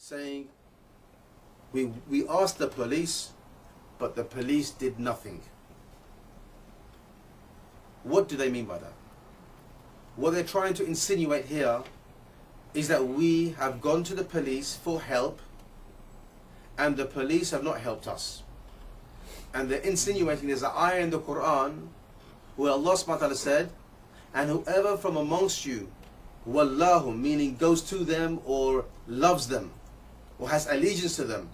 saying, we asked the police, but the police did nothing. What do they mean by that? What they're trying to insinuate here is that we have gone to the police for help and the police have not helped us. And they're insinuating there's an ayah in the Quran where Allah subhanahu wa ta'ala said, and whoever from amongst you, wallahu, meaning goes to them or loves them or has allegiance to them,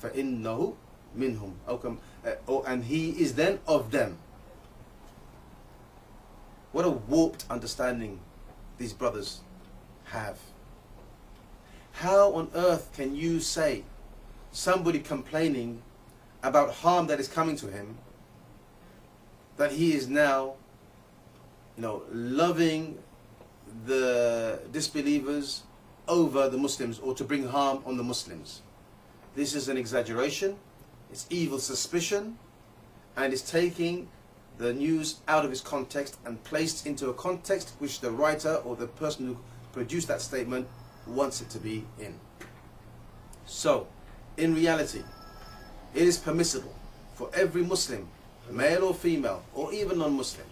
فَإِنَّهُ مِنْهُمْ, and he is then of them. What a warped understanding these brothers have. How on earth can you say somebody complaining about harm that is coming to him, that he is now, loving the disbelievers over the Muslims, or to bring harm on the Muslims? This is an exaggeration, it's evil suspicion, and it's taking the news out of its context and placed into a context which the writer or the person who produced that statement wants it to be in. So, in reality, it is permissible for every Muslim, male or female, or even non-Muslim,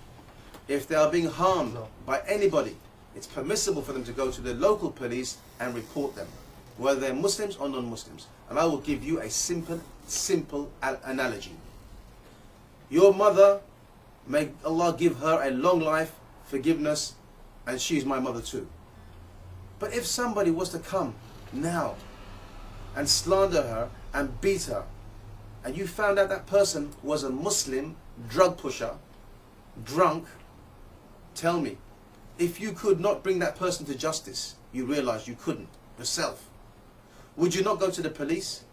if they are being harmed by anybody, it's permissible for them to go to the local police and report them, whether they're Muslims or non-Muslims. And I will give you a simple analogy. Your mother, may Allah give her a long life, forgiveness, and she's my mother too. But if somebody was to come now and slander her and beat her, and you found out that person was a Muslim drug pusher, drunk, tell me, if you could not bring that person to justice, you realize you couldn't yourself, would you not go to the police?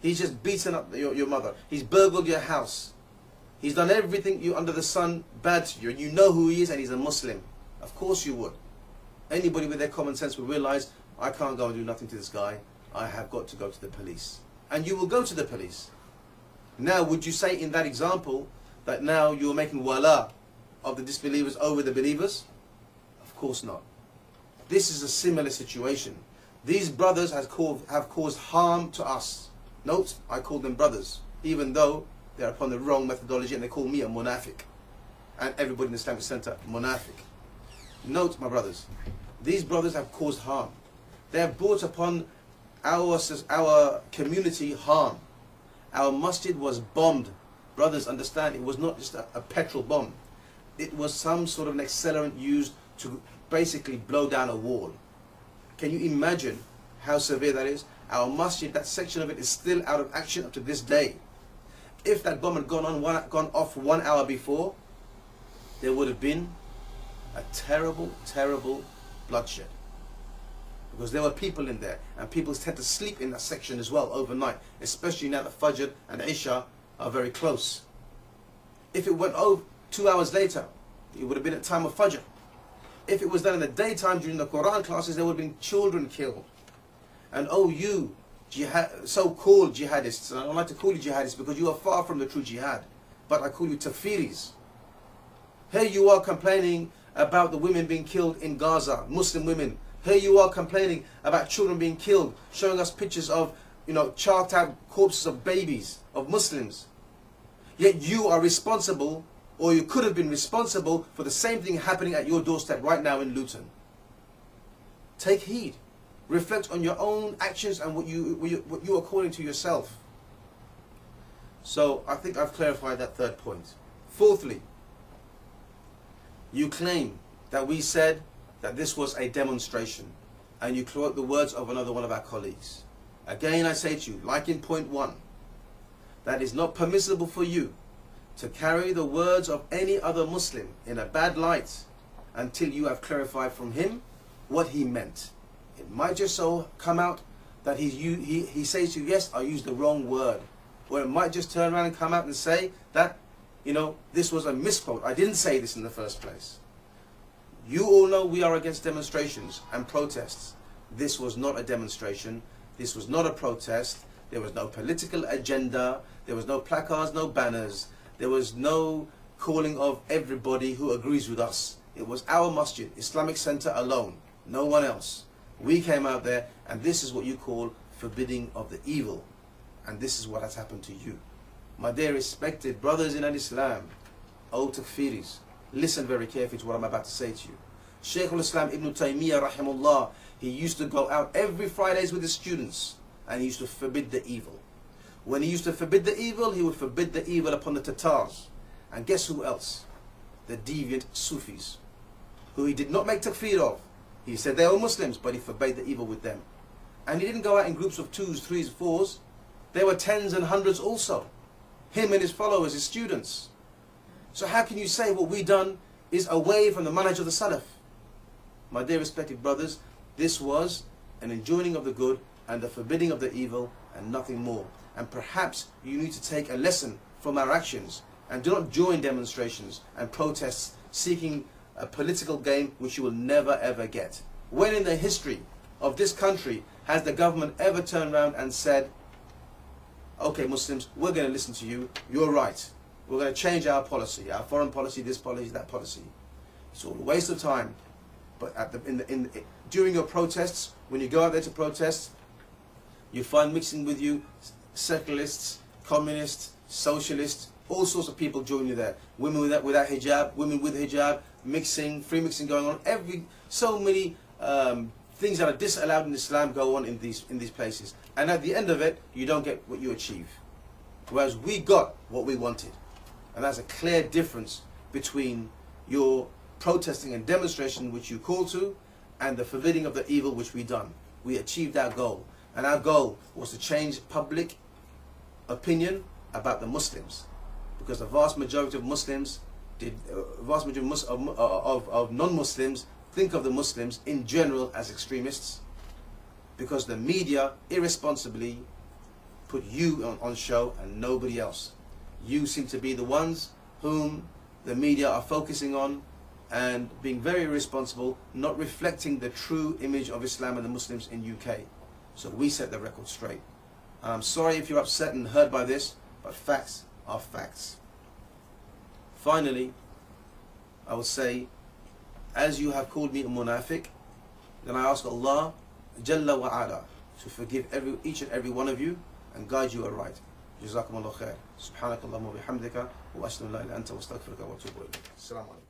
He's just beaten up your mother. He's burgled your house. He's done everything you under the sun bad to you, and you know who he is, and he's a Muslim. Of course you would. Anybody with their common sense will realize, I can't go and do nothing to this guy. I have got to go to the police. And you will go to the police. Now, would you say in that example that now you're making wala of the disbelievers over the believers? Of course not. This is a similar situation. These brothers have caused harm to us. Note, I call them brothers, even though they're upon the wrong methodology, and they call me a munafiq. And everybody in the Islamic Center, munafiq. Note, my brothers, these brothers have caused harm. They have brought upon our community harm. Our masjid was bombed. Brothers, understand, it was not just a petrol bomb. It was some sort of an accelerant used to basically blow down a wall. Can you imagine how severe that is? Our masjid, that section of it, is still out of action up to this day. If that bomb had gone off 1 hour before, there would have been a terrible, terrible bloodshed. Because there were people in there, and people tend to sleep in that section as well overnight, especially now that Fajr and Isha are very close. If it went over 2 hours later, it would have been at time of Fajr. If it was done in the daytime during the Quran classes, there would have been children killed. And oh, you so-called jihadists, and I don't like to call you jihadists because you are far from the true jihad, but I call you takfiris. Here you are complaining about the women being killed in Gaza, Muslim women. Here you are complaining about children being killed, showing us pictures of, charred out corpses of babies, of Muslims. Yet you are responsible, or you could have been responsible, for the same thing happening at your doorstep right now in Luton. Take heed. Reflect on your own actions and what you are calling to yourself. So I think I've clarified that third point. Fourthly, you claim that we said that this was a demonstration, and you quote the words of another one of our colleagues. Again, I say to you, like in point 1, that is not permissible for you to carry the words of any other Muslim in a bad light until you have clarified from him what he meant. It might just so come out that he says to you, yes, I used the wrong word. Or it might just turn around and come out and say that, this was a misquote. I didn't say this in the first place. You all know we are against demonstrations and protests. This was not a demonstration. This was not a protest. There was no political agenda. There was no placards, no banners. There was no calling of everybody who agrees with us. It was our masjid, Islamic Center alone. No one else. We came out there, and this is what you call forbidding of the evil. And this is what has happened to you. My dear respected brothers in Islam, O Takfiris, listen very carefully to what I'm about to say to you. Shaykh al-Islam Ibn Taymiyyah rahimahullah, he used to go out every Fridays with his students, and he used to forbid the evil. When he used to forbid the evil, he would forbid the evil upon the Tatars. And guess who else? The deviant Sufis, who he did not make takfir of. He said they were Muslims, but he forbade the evil with them. And he didn't go out in groups of 2s, 3s, 4s. There were 10s and 100s also. Him and his followers, his students. So how can you say what we done is away from the manhaj of the Salaf? My dear respected brothers, this was an enjoining of the good and the forbidding of the evil and nothing more. And perhaps you need to take a lesson from our actions and do not join demonstrations and protests seeking a political gain which you will never ever get. When in the history of this country has the government ever turned around and said, okay Muslims, we're going to listen to you, you're right, we're going to change our policy, our foreign policy, this policy, that policy. It's all a waste of time. But during your protests, when you go out there to protest, you find mixing with you secularists, communists, socialists, all sorts of people join you there. Women without hijab, women with hijab, mixing, free mixing going on. So many things that are disallowed in Islam go on in these places. And at the end of it, you don't get what you achieve. Whereas we got what we wanted. And that's a clear difference between your protesting and demonstration which you call to, and the forbidding of the evil which we done. We achieved our goal. And our goal was to change public opinion about the Muslims. Because the vast majority of Muslims, of non-Muslims, think of the Muslims in general as extremists. Because the media irresponsibly put you on show and nobody else. You seem to be the ones whom the media are focusing on and being very irresponsible, not reflecting the true image of Islam and the Muslims in UK. So we set the record straight. And I'm sorry if you're upset and hurt by this, but facts are facts. Finally, I will say, as you have called me a munafiq, then I ask Allah Jalla wa Ala to forgive each and every one of you and guide you aright. Jazakumullah khair. Subhanakallahumma bihamdika wa ashhadu an la ilaha illa anta wa astaghfiruka wa atubu ilayk. Assalamu alaikum.